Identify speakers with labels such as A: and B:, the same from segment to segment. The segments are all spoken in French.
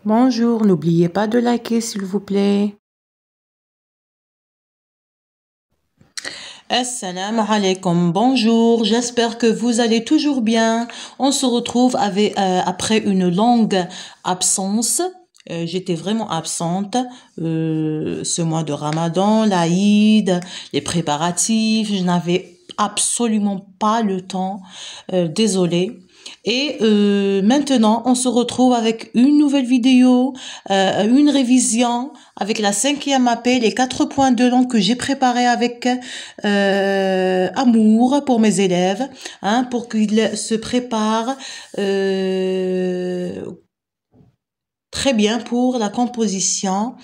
A: Bonjour, n'oubliez pas de liker s'il vous plaît. Assalamu alaikum, bonjour, j'espère que vous allez toujours bien. On se retrouve après une longue absence. J'étais vraiment absente ce mois de Ramadan, l'Aïd, les préparatifs. Je n'avais absolument pas le temps. Désolée. Et maintenant, on se retrouve avec une nouvelle vidéo, une révision avec la 5e AP, les 4 points de langue que j'ai préparés avec amour pour mes élèves, hein, pour qu'ils se préparent très bien pour la composition.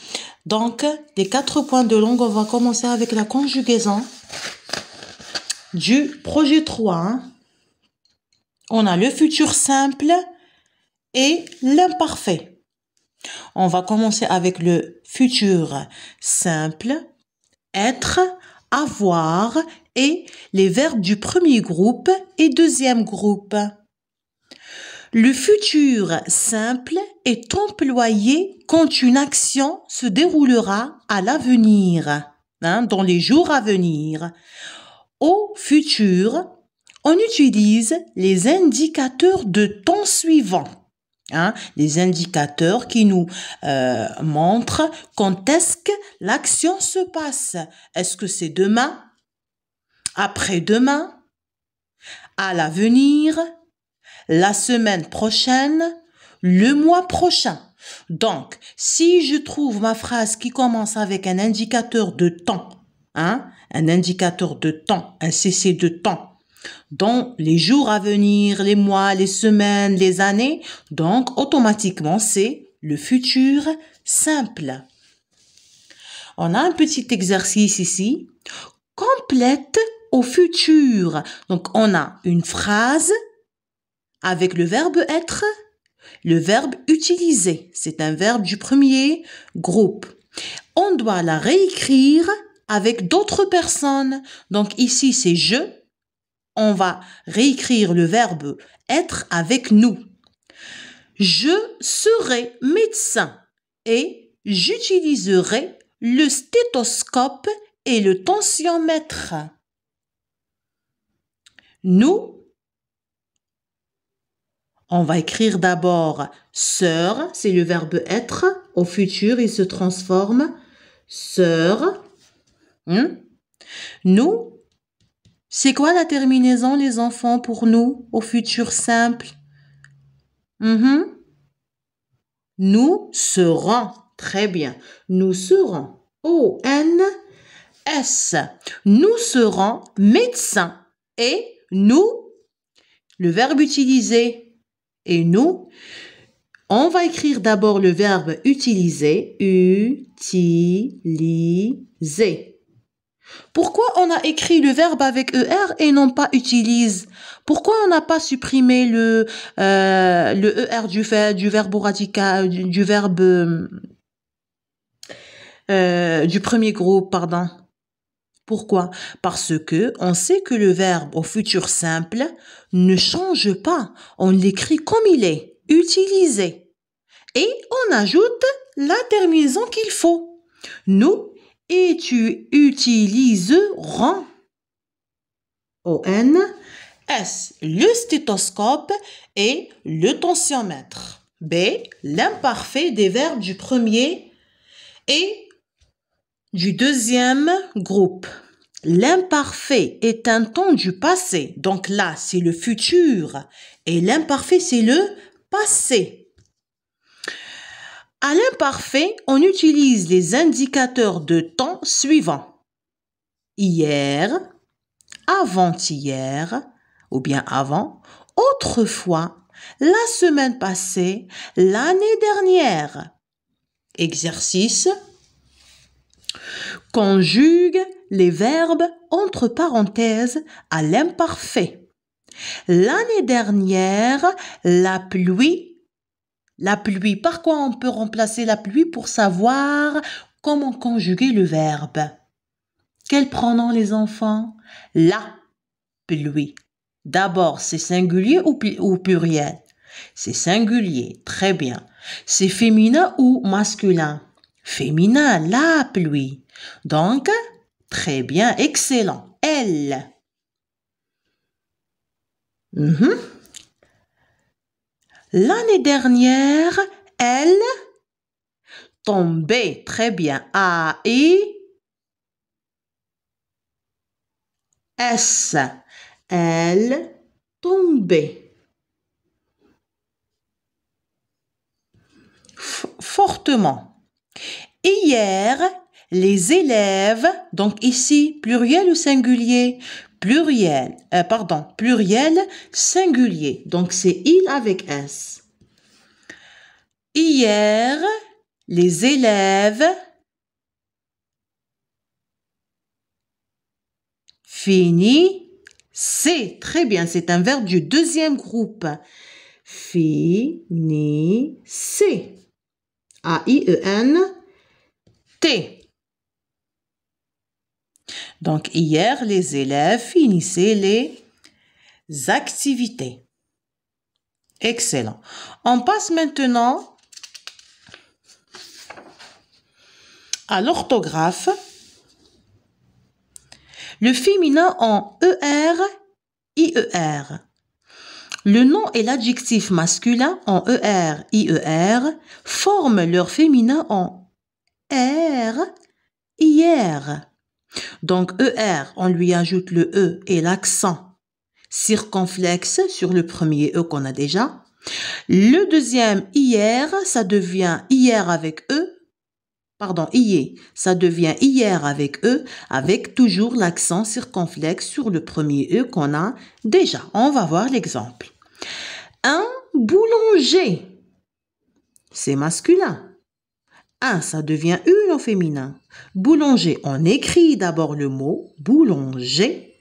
A: Donc, les 4 points de langue, on va commencer avec la conjugaison du projet 3. Hein. On a le futur simple et l'imparfait. On va commencer avec le futur simple, être, avoir et les verbes du premier groupe et deuxième groupe. Le futur simple est employé quand une action se déroulera à l'avenir, hein, dans les jours à venir. Au futur, on utilise les indicateurs de temps suivant. Hein, les indicateurs qui nous montrent quand est-ce que l'action se passe. Est-ce que c'est demain, après-demain, à l'avenir, la semaine prochaine, le mois prochain. Donc, si je trouve ma phrase qui commence avec un indicateur de temps, hein, un indicateur de temps, un CC de temps, dans les jours à venir, les mois, les semaines, les années, donc automatiquement c'est le futur simple. On a un petit exercice ici. Complète au futur. Donc on a une phrase avec le verbe être, le verbe utiliser. C'est un verbe du premier groupe. On doit la réécrire avec d'autres personnes. Donc ici c'est je. On va réécrire le verbe être avec nous. Je serai médecin et j'utiliserai le stéthoscope et le tensiomètre. Nous, on va écrire d'abord sœur, c'est le verbe être. Au futur, il se transforme sœur. Nous, c'est quoi la terminaison, les enfants, pour nous, au futur simple? Nous serons. Très bien. Nous serons. O-N-S. Nous serons médecins. Et nous, le verbe utilisé. Et nous, on va écrire d'abord le verbe utiliser. Utiliser. Pourquoi on a écrit le verbe avec ER et non pas utilise? Pourquoi on n'a pas supprimé le ER du verbe radical, du verbe du premier groupe, pardon? Pourquoi? Parce que on sait que le verbe au futur simple ne change pas. On l'écrit comme il est, utilisé. Et on ajoute la terminaison qu'il faut. Nous utiliserons. O-N-S, le stéthoscope et le tensiomètre. B, l'imparfait des verbes du premier et du deuxième groupe. L'imparfait est un temps du passé. Donc là, c'est le futur. Et l'imparfait, c'est le passé. À l'imparfait, on utilise les indicateurs de temps suivants. Hier, avant-hier, ou bien avant, autrefois, la semaine passée, l'année dernière. Exercice. Conjugue les verbes entre parenthèses à l'imparfait. L'année dernière, la pluie. La pluie, par quoi on peut remplacer la pluie pour savoir comment conjuguer le verbe? Quel pronom les enfants? La pluie. D'abord, c'est singulier ou pluriel? C'est singulier. Très bien. C'est féminin ou masculin? Féminin, la pluie. Donc, très bien, excellent. Elle. L'année dernière, elle tombait. Très bien. A-I-S. Elle tombait. Fortement. Hier, les élèves, donc ici, pluriel ou singulier? Pluriel, pluriel, singulier. Donc, c'est il avec S. Hier, les élèves finissaient. Très bien, c'est un verbe du deuxième groupe. Finissaient. A-I-E-N-T. Donc, hier, les élèves finissaient les activités. Excellent. On passe maintenant à l'orthographe. Le féminin en ER, IER. Le nom et l'adjectif masculin en ER, IER forment leur féminin en R, IR. Donc, ER, on lui ajoute le E et l'accent circonflexe sur le premier E qu'on a déjà. Le deuxième, IR, ça devient IR avec E. Pardon, IE, ça devient IR avec E, avec toujours l'accent circonflexe sur le premier E qu'on a déjà. On va voir l'exemple. Un boulanger, c'est masculin. Un, ça devient une au féminin. Boulanger, on écrit d'abord le mot boulanger.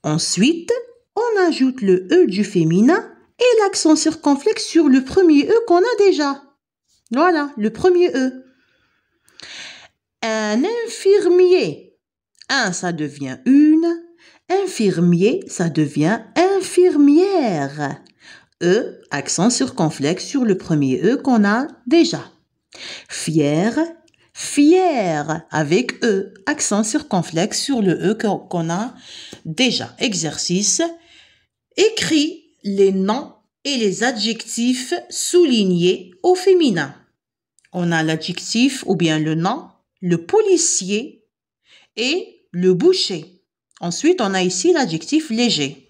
A: Ensuite, on ajoute le E du féminin et l'accent circonflexe sur le premier E qu'on a déjà. Voilà, le premier E. Un infirmier. Un, ça devient une. Infirmier, ça devient infirmière. E, accent circonflexe sur le premier E qu'on a déjà. Fier, fière, avec E, accent circonflexe sur le E qu'on a déjà. Exercice. Écris les noms et les adjectifs soulignés au féminin. On a l'adjectif ou bien le nom, le policier et le boucher. Ensuite, on a ici l'adjectif léger.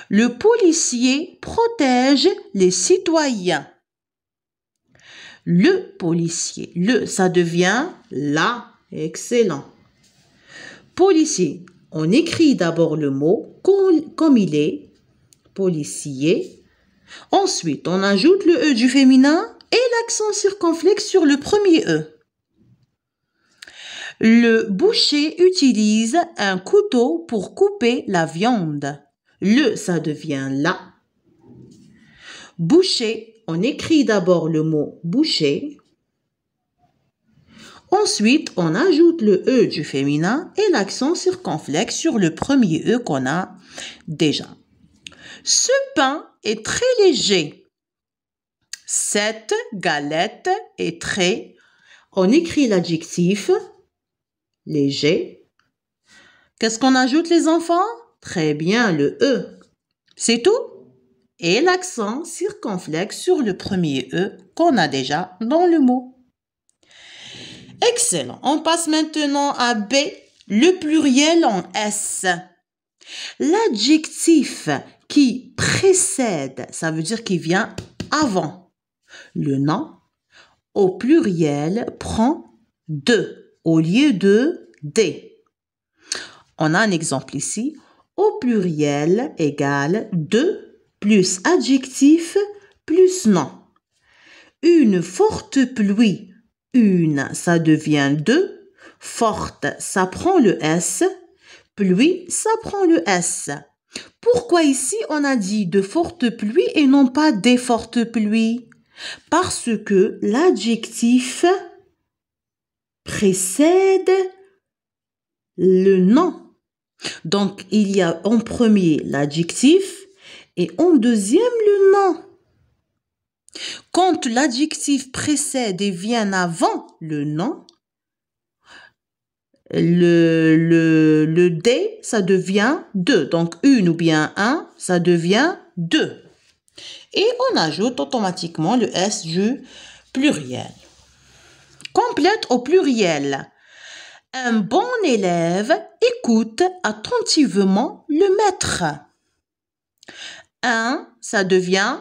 A: Le policier protège les citoyens. Le policier, le, ça devient la. Excellent. Policier, on écrit d'abord le mot comme il est, policier. Ensuite, on ajoute le E du féminin et l'accent circonflexe sur le premier E. Le boucher utilise un couteau pour couper la viande. Le, ça devient la. Boucher, on écrit d'abord le mot boucher. Ensuite, on ajoute le E du féminin et l'accent circonflexe sur le premier E qu'on a déjà. Ce pain est très léger. Cette galette est très. On écrit l'adjectif léger. Qu'est-ce qu'on ajoute les enfants? Très bien, le E. C'est tout? Et l'accent circonflexe sur le premier E qu'on a déjà dans le mot. Excellent. On passe maintenant à B, le pluriel en S. L'adjectif qui précède, ça veut dire qu'il vient avant. Le nom, au pluriel, prend de au lieu de des. On a un exemple ici. Au pluriel égale de plus adjectif plus nom. Une forte pluie. Une, ça devient de. Forte, ça prend le S. Pluie, ça prend le S. Pourquoi ici on a dit de fortes pluies et non pas des fortes pluies? Parce que l'adjectif précède le nom. Donc, il y a en premier l'adjectif et en deuxième le nom. Quand l'adjectif précède et vient avant le nom, le des, ça devient deux. Donc, une ou bien un, ça devient deux. Et on ajoute automatiquement le S du pluriel. Complète au pluriel. Un bon élève écoute attentivement le maître. Un, ça devient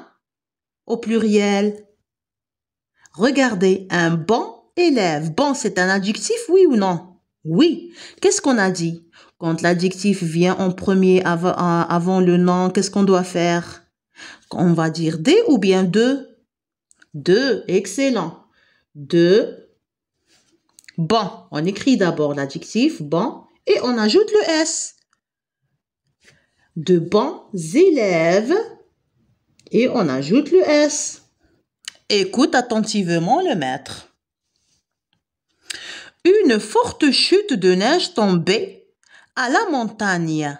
A: au pluriel. Regardez, un bon élève. Bon, c'est un adjectif, oui ou non? Oui. Qu'est-ce qu'on a dit? Quand l'adjectif vient en premier avant le nom, qu'est-ce qu'on doit faire? On va dire des ou bien deux? Deux, excellent. Deux. Bon, on écrit d'abord l'adjectif bon et on ajoute le S. De bons élèves et on ajoute le S. Écoute attentivement le maître. Une forte chute de neige tombait à la montagne.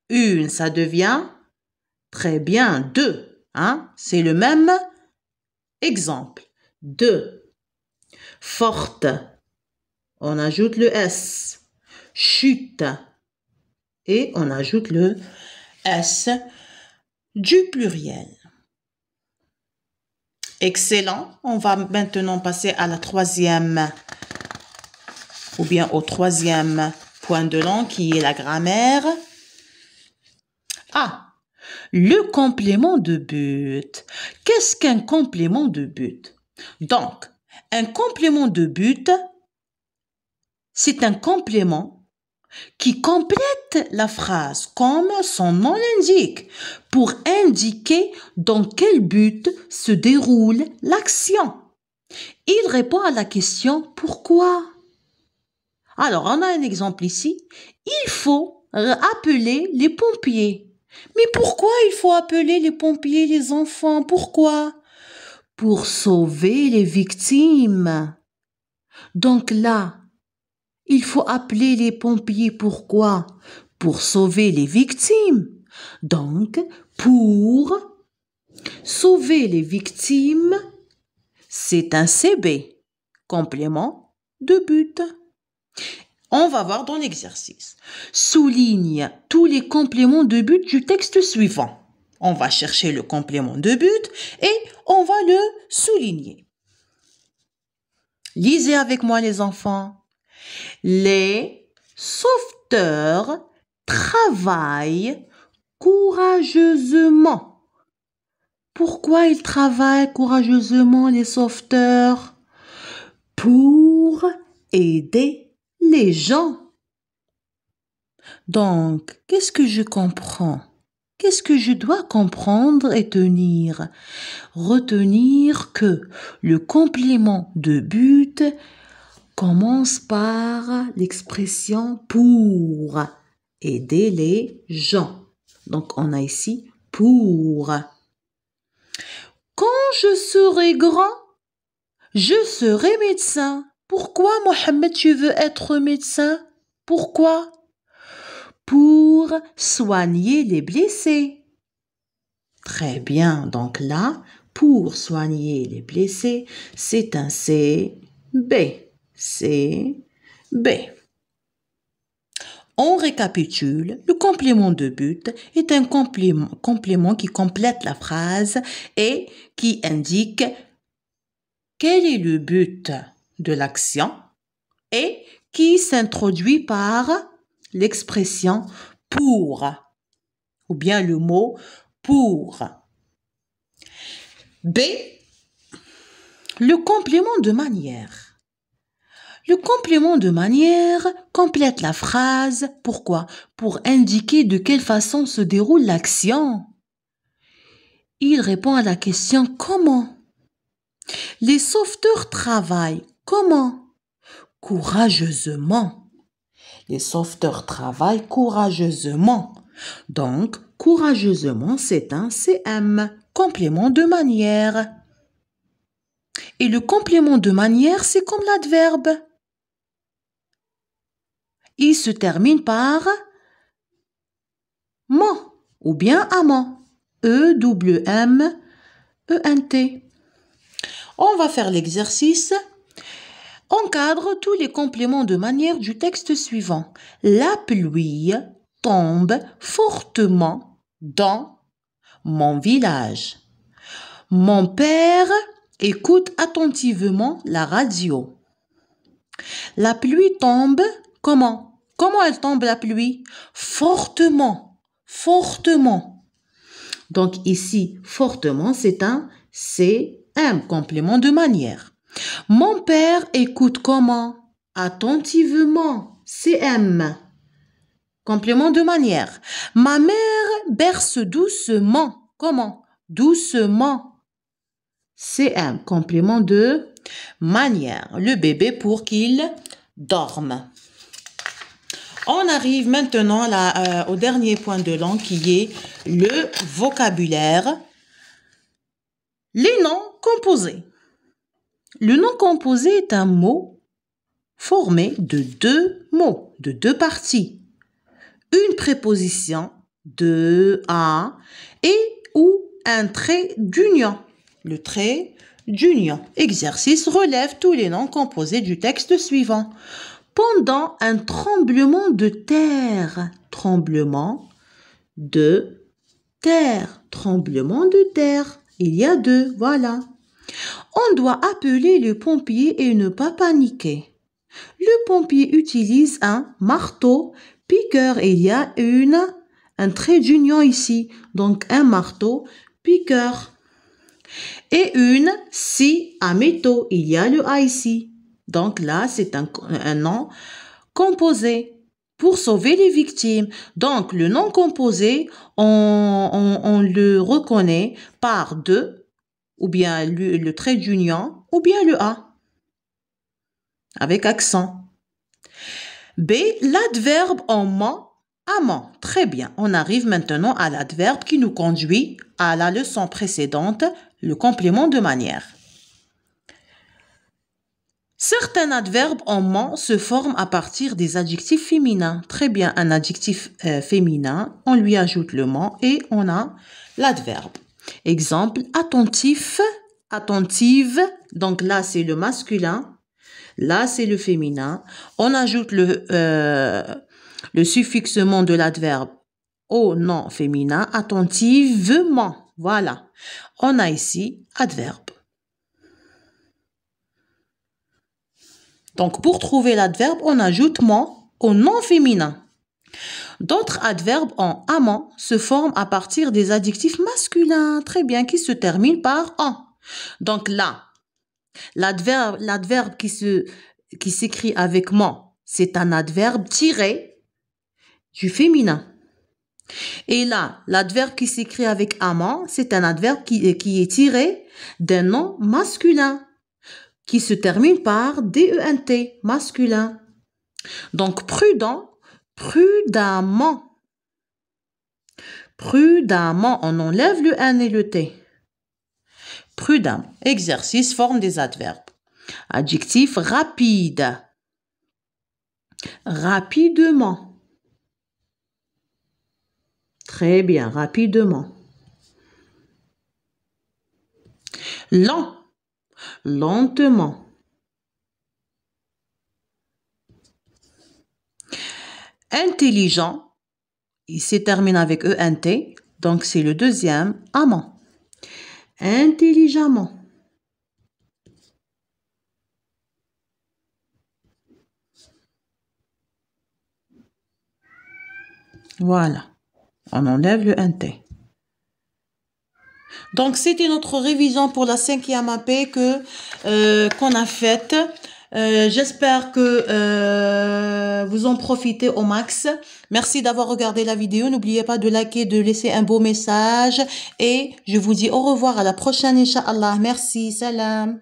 A: Une, ça devient très bien deux. Hein? C'est le même exemple. Deux. Forte. On ajoute le S. Chute. Et on ajoute le S du pluriel. Excellent. On va maintenant passer à la troisième ou bien au troisième point de langue qui est la grammaire. Ah, le complément de but. Qu'est-ce qu'un complément de but? Donc, un complément de but, c'est un complément qui complète la phrase comme son nom l'indique pour indiquer dans quel but se déroule l'action. Il répond à la question « Pourquoi ?» Alors, on a un exemple ici. Il faut appeler les pompiers. Mais pourquoi il faut appeler les pompiers, les enfants? Pourquoi? Pour sauver les victimes. Donc là, il faut appeler les pompiers. Pourquoi? Pour sauver les victimes. Donc, pour sauver les victimes, c'est un CB, complément de but. On va voir dans l'exercice. Souligne tous les compléments de but du texte suivant. On va chercher le complément de but et on va le souligner. Lisez avec moi les enfants. Les sauveteurs travaillent courageusement. Pourquoi ils travaillent courageusement, les sauveteurs? Pour aider les gens. Donc, qu'est-ce que je comprends? Qu'est-ce que je dois comprendre et tenir? Retenir que le complément de but commence par l'expression pour aider les gens. Donc, on a ici pour. Quand je serai grand, je serai médecin. Pourquoi, Mohamed, tu veux être médecin? Pourquoi? Pour soigner les blessés. Très bien. Donc là, pour soigner les blessés, c'est un CB. CB. On récapitule. Le complément de but est un complément qui complète la phrase et qui indique quel est le but de l'action et qui s'introduit par l'expression pour ou bien le mot pour. B. Le complément de manière. Le complément de manière complète la phrase. Pourquoi? Pour indiquer de quelle façon se déroule l'action. Il répond à la question comment? Les sauveteurs travaillent comment? Courageusement. Les sauveteurs travaillent courageusement. Donc, courageusement, c'est un CM, complément de manière. Et le complément de manière, c'est comme l'adverbe. Il se termine par ment ou bien amant. E-W-M-E-N-T. On va faire l'exercice. Encadre tous les compléments de manière du texte suivant. La pluie tombe fortement dans mon village. Mon père écoute attentivement la radio. La pluie tombe comment? Comment elle tombe la pluie? Fortement, fortement. Donc ici, fortement, c'est un CM, complément de manière. Mon père écoute comment? Attentivement, CM. Complément de manière. Ma mère berce doucement. Comment? Doucement. CM. Complément de manière. Le bébé pour qu'il dorme. On arrive maintenant au dernier point de langue qui est le vocabulaire. Les noms composés. Le nom composé est un mot formé de deux mots, de deux parties. Une préposition de à et ou un trait d'union. Le trait d'union. Exercice relève tous les noms composés du texte suivant. Pendant un tremblement de terre. Tremblement de terre. Tremblement de terre. Il y a deux, voilà. On doit appeler le pompier et ne pas paniquer. Le pompier utilise un marteau piqueur. Il y a un trait d'union ici. Donc, un marteau piqueur. Et une scie à métaux. Il y a le A ici. Donc là, c'est un nom composé pour sauver les victimes. Donc, le nom composé, on le reconnaît par deux, ou bien le trait d'union, ou bien le A, avec accent. B, l'adverbe en ment, amant. Très bien. On arrive maintenant à l'adverbe qui nous conduit à la leçon précédente, le complément de manière. Certains adverbes en ment se forment à partir des adjectifs féminins. Très bien, un adjectif féminin, on lui ajoute le ment et on a l'adverbe. Exemple, attentif, attentive. Donc là, c'est le masculin. Là, c'est le féminin. On ajoute le suffixe ment de l'adverbe au nom féminin. Attentivement. Voilà. On a ici adverbe. Donc, pour trouver l'adverbe, on ajoute ment au nom féminin. D'autres adverbes en amant se forment à partir des adjectifs masculins, très bien, qui se terminent par en. Donc là, l'adverbe qui s'écrit avec ment, c'est un adverbe tiré du féminin. Et là, l'adverbe qui s'écrit avec amant, c'est un adverbe qui est tiré d'un nom masculin, qui se termine par D-E-N-T, masculin. Donc, prudent, prudemment. Prudemment, on enlève le N et le T. Prudent. Exercice, forme des adverbes. Adjectif, rapide. Rapidement. Très bien, rapidement. Lent. Lentement. Intelligent, il se termine avec E-N-T, donc c'est le deuxième amant. Intelligemment. Voilà, on enlève le N-T. Donc, c'était notre révision pour la 5e AP qu'on a faite. J'espère que vous en profitez au max. Merci d'avoir regardé la vidéo. N'oubliez pas de liker, de laisser un beau message. Et je vous dis au revoir à la prochaine, Inch'Allah. Merci, salam.